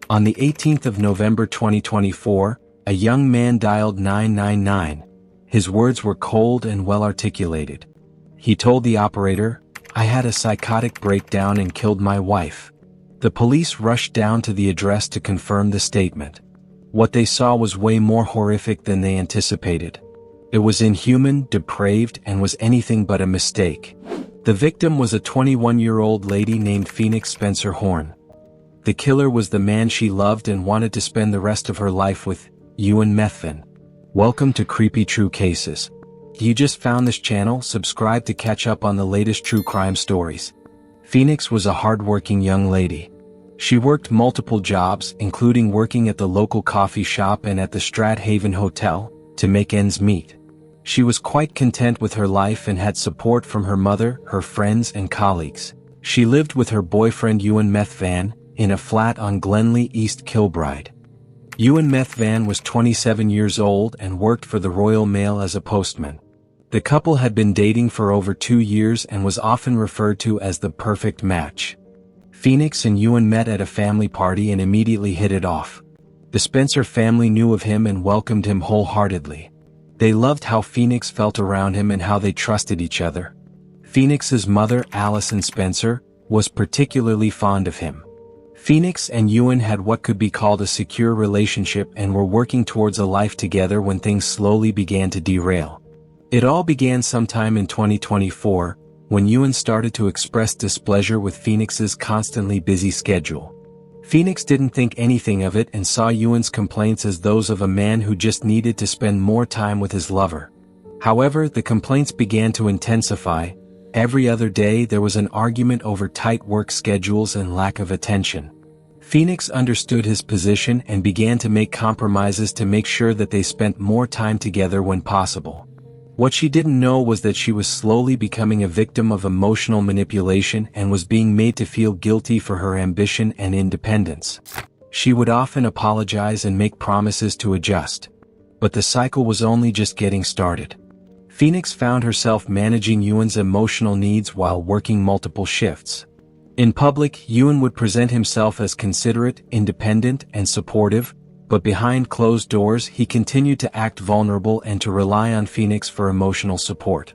On the 18th of November 2024, a young man dialed 999. His words were cold and well articulated. He told the operator, "I had a psychotic breakdown and killed my wife." The police rushed down to the address to confirm the statement. What they saw was way more horrific than they anticipated. It was inhuman, depraved, and was anything but a mistake. The victim was a 21-year-old lady named Phoenix Spencer Horn. The killer was the man she loved and wanted to spend the rest of her life with, Ewan Methvin. Welcome to Creepy True Cases. You just found this channel? Subscribe to catch up on the latest true crime stories. Phoenix was a hard-working young lady. She worked multiple jobs, including working at the local coffee shop and at the Strathaven Hotel, to make ends meet. She was quite content with her life and had support from her mother, her friends, and colleagues. She lived with her boyfriend Ewan Methvin in a flat on Glenley, East Kilbride. Ewan Methvin was 27 years old and worked for the Royal Mail as a postman. The couple had been dating for over 2 years and was often referred to as the perfect match. Phoenix and Ewan met at a family party and immediately hit it off. The Spencer family knew of him and welcomed him wholeheartedly. They loved how Phoenix felt around him and how they trusted each other. Phoenix's mother, Alison Spencer, was particularly fond of him. Phoenix and Ewan had what could be called a secure relationship and were working towards a life together when things slowly began to derail. It all began sometime in 2024, when Ewan started to express displeasure with Phoenix's constantly busy schedule. Phoenix didn't think anything of it and saw Ewan's complaints as those of a man who just needed to spend more time with his lover. However, the complaints began to intensify. Every other day there was an argument over tight work schedules and lack of attention. Phoenix understood his position and began to make compromises to make sure that they spent more time together when possible. What she didn't know was that she was slowly becoming a victim of emotional manipulation and was being made to feel guilty for her ambition and independence. She would often apologize and make promises to adjust. But the cycle was only just getting started. Phoenix found herself managing Ewan's emotional needs while working multiple shifts. In public, Ewan would present himself as considerate, independent, and supportive, but behind closed doors he continued to act vulnerable and to rely on Phoenix for emotional support.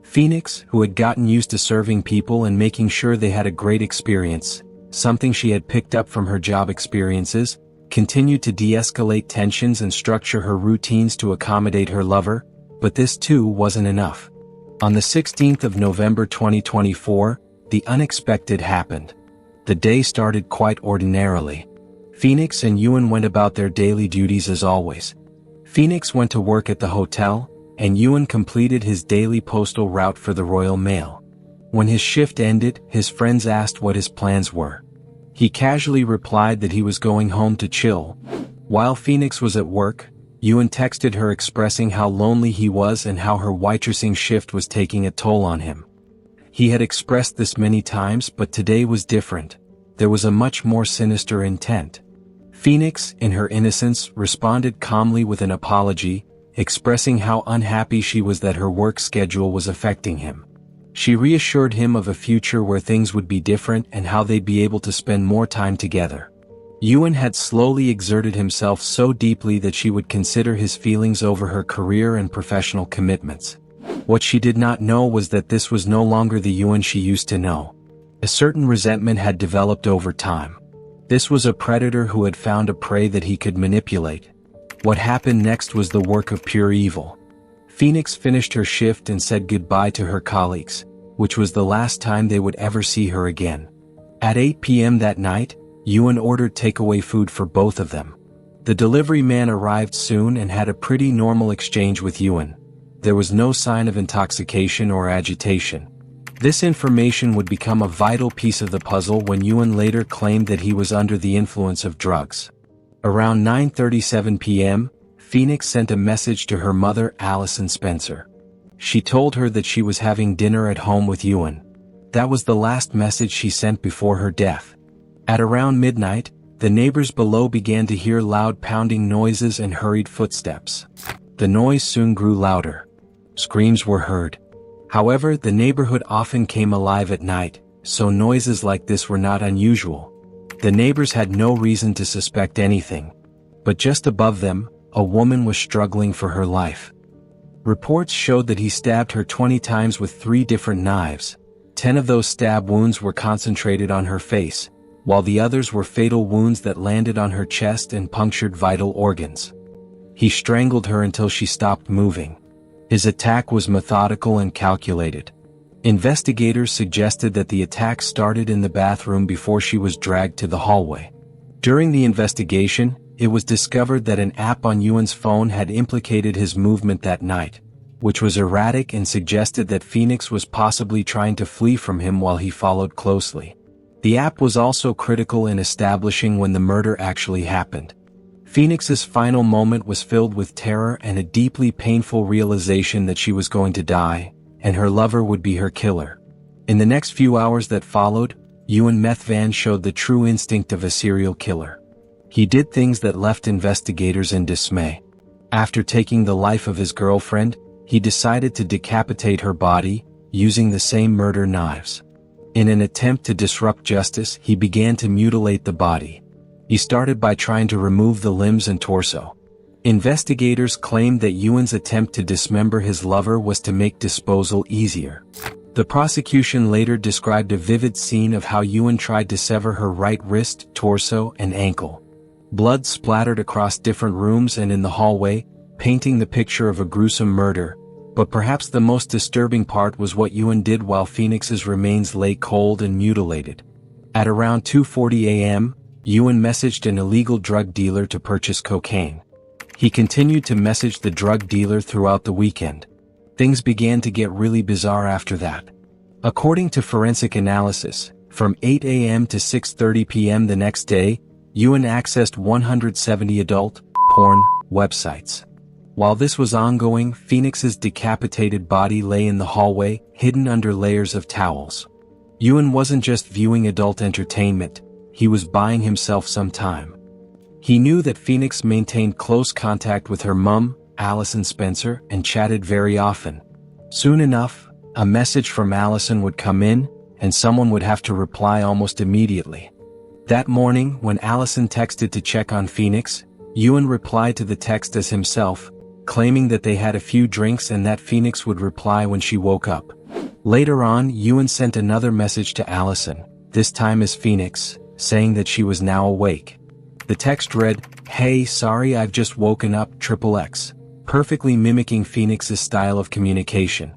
Phoenix, who had gotten used to serving people and making sure they had a great experience, something she had picked up from her job experiences, continued to de-escalate tensions and structure her routines to accommodate her lover, but this too wasn't enough. On the 16th of November 2024, the unexpected happened. The day started quite ordinarily. Phoenix and Ewan went about their daily duties as always. Phoenix went to work at the hotel, and Ewan completed his daily postal route for the Royal Mail. When his shift ended, his friends asked what his plans were. He casually replied that he was going home to chill. While Phoenix was at work, Ewan texted her expressing how lonely he was and how her waitressing shift was taking a toll on him. He had expressed this many times, but today was different. There was a much more sinister intent. Phoenix, in her innocence, responded calmly with an apology, expressing how unhappy she was that her work schedule was affecting him. She reassured him of a future where things would be different and how they'd be able to spend more time together. Ewan had slowly exerted himself so deeply that she would consider his feelings over her career and professional commitments. What she did not know was that this was no longer the Ewan she used to know. A certain resentment had developed over time. This was a predator who had found a prey that he could manipulate. What happened next was the work of pure evil. Phoenix finished her shift and said goodbye to her colleagues, which was the last time they would ever see her again. At 8 p.m. that night, Ewan ordered takeaway food for both of them. The delivery man arrived soon and had a pretty normal exchange with Ewan. There was no sign of intoxication or agitation. This information would become a vital piece of the puzzle when Ewan later claimed that he was under the influence of drugs. Around 9:37 p.m., Phoenix sent a message to her mother, Alison Spencer. She told her that she was having dinner at home with Ewan. That was the last message she sent before her death. At around midnight, the neighbors below began to hear loud pounding noises and hurried footsteps. The noise soon grew louder. Screams were heard. However, the neighborhood often came alive at night, so noises like this were not unusual. The neighbors had no reason to suspect anything. But just above them, a woman was struggling for her life. Reports showed that he stabbed her 20 times with 3 different knives. 10 of those stab wounds were concentrated on her face, while the others were fatal wounds that landed on her chest and punctured vital organs. He strangled her until she stopped moving. His attack was methodical and calculated. Investigators suggested that the attack started in the bathroom before she was dragged to the hallway. During the investigation, it was discovered that an app on Yuan's phone had implicated his movement that night, which was erratic and suggested that Phoenix was possibly trying to flee from him while he followed closely. The app was also critical in establishing when the murder actually happened. Phoenix's final moment was filled with terror and a deeply painful realization that she was going to die, and her lover would be her killer. In the next few hours that followed, Yuan Methvan showed the true instinct of a serial killer. He did things that left investigators in dismay. After taking the life of his girlfriend, he decided to decapitate her body, using the same murder knives. In an attempt to disrupt justice, he began to mutilate the body. He started by trying to remove the limbs and torso. Investigators claimed that Yuan's attempt to dismember his lover was to make disposal easier. The prosecution later described a vivid scene of how Yuan tried to sever her right wrist, torso, and ankle. Blood splattered across different rooms and in the hallway, painting the picture of a gruesome murder, but perhaps the most disturbing part was what Yuan did while Phoenix's remains lay cold and mutilated. At around 2:40 a.m., Yuan messaged an illegal drug dealer to purchase cocaine. He continued to message the drug dealer throughout the weekend. Things began to get really bizarre after that. According to forensic analysis, from 8 a.m. to 6:30 p.m. the next day, Yuan accessed 170 adult porn websites. While this was ongoing, Phoenix's decapitated body lay in the hallway, hidden under layers of towels. Yuan wasn't just viewing adult entertainment, he was buying himself some time. He knew that Phoenix maintained close contact with her mum, Allison Spencer, and chatted very often. Soon enough, a message from Allison would come in, and someone would have to reply almost immediately. That morning, when Allison texted to check on Phoenix, Yuan replied to the text as himself, claiming that they had a few drinks and that Phoenix would reply when she woke up. Later on, Yuan sent another message to Allison, this time as Phoenix, saying that she was now awake. The text read, "Hey, sorry I've just woken up, XXX," perfectly mimicking Phoenix's style of communication.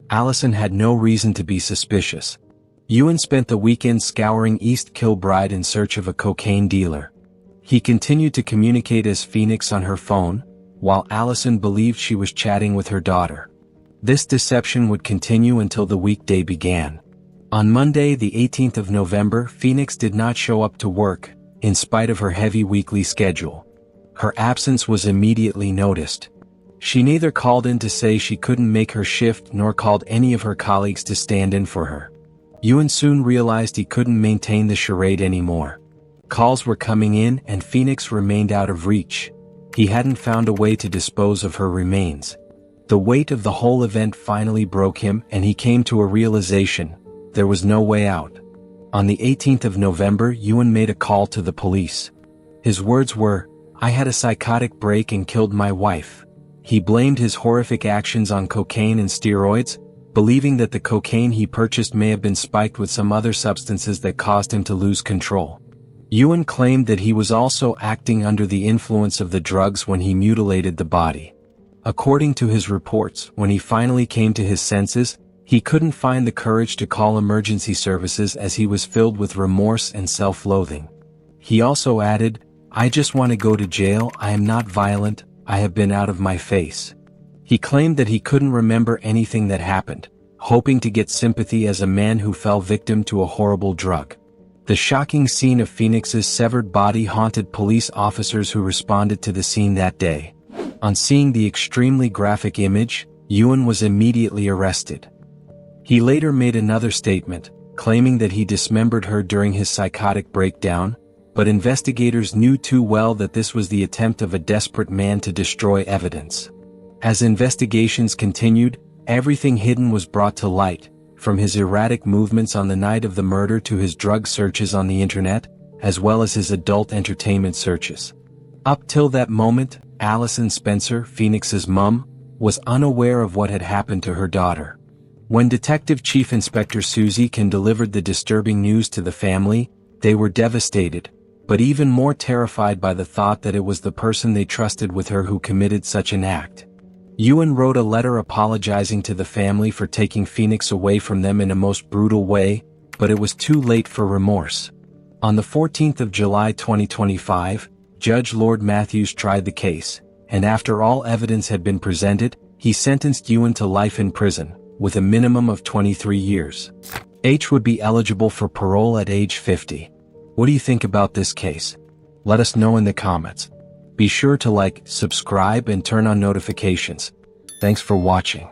Allison had no reason to be suspicious. Yuan spent the weekend scouring East Kilbride in search of a cocaine dealer. He continued to communicate as Phoenix on her phone, while Allison believed she was chatting with her daughter. This deception would continue until the weekday began. On Monday, the 18th of November, Phoenix did not show up to work, in spite of her heavy weekly schedule. Her absence was immediately noticed. She neither called in to say she couldn't make her shift nor called any of her colleagues to stand in for her. Yuan soon realized he couldn't maintain the charade anymore. Calls were coming in and Phoenix remained out of reach. He hadn't found a way to dispose of her remains. The weight of the whole event finally broke him and he came to a realization: there was no way out. On the 18th of November, Yuan made a call to the police. His words were, "I had a psychotic break and killed my wife." He blamed his horrific actions on cocaine and steroids, believing that the cocaine he purchased may have been spiked with some other substances that caused him to lose control. Yuan claimed that he was also acting under the influence of the drugs when he mutilated the body. According to his reports, when he finally came to his senses, he couldn't find the courage to call emergency services as he was filled with remorse and self-loathing. He also added, "I just want to go to jail. I am not violent. I have been out of my face." He claimed that he couldn't remember anything that happened, hoping to get sympathy as a man who fell victim to a horrible drug. The shocking scene of Phoenix's severed body haunted police officers who responded to the scene that day. On seeing the extremely graphic image, Yuan was immediately arrested. He later made another statement, claiming that he dismembered her during his psychotic breakdown, but investigators knew too well that this was the attempt of a desperate man to destroy evidence. As investigations continued, everything hidden was brought to light, from his erratic movements on the night of the murder to his drug searches on the internet, as well as his adult entertainment searches. Up till that moment, Allison Spencer, Phoenix's mom, was unaware of what had happened to her daughter. When Detective Chief Inspector Susie Can delivered the disturbing news to the family, they were devastated, but even more terrified by the thought that it was the person they trusted with her who committed such an act. Ewan wrote a letter apologizing to the family for taking Phoenix away from them in a most brutal way, but it was too late for remorse. On the 14th of July 2025, Judge Lord Matthews tried the case, and after all evidence had been presented, he sentenced Ewan to life in prison, with a minimum of 23 years. H would be eligible for parole at age 50. What do you think about this case? Let us know in the comments. Be sure to like, subscribe, and turn on notifications. Thanks for watching.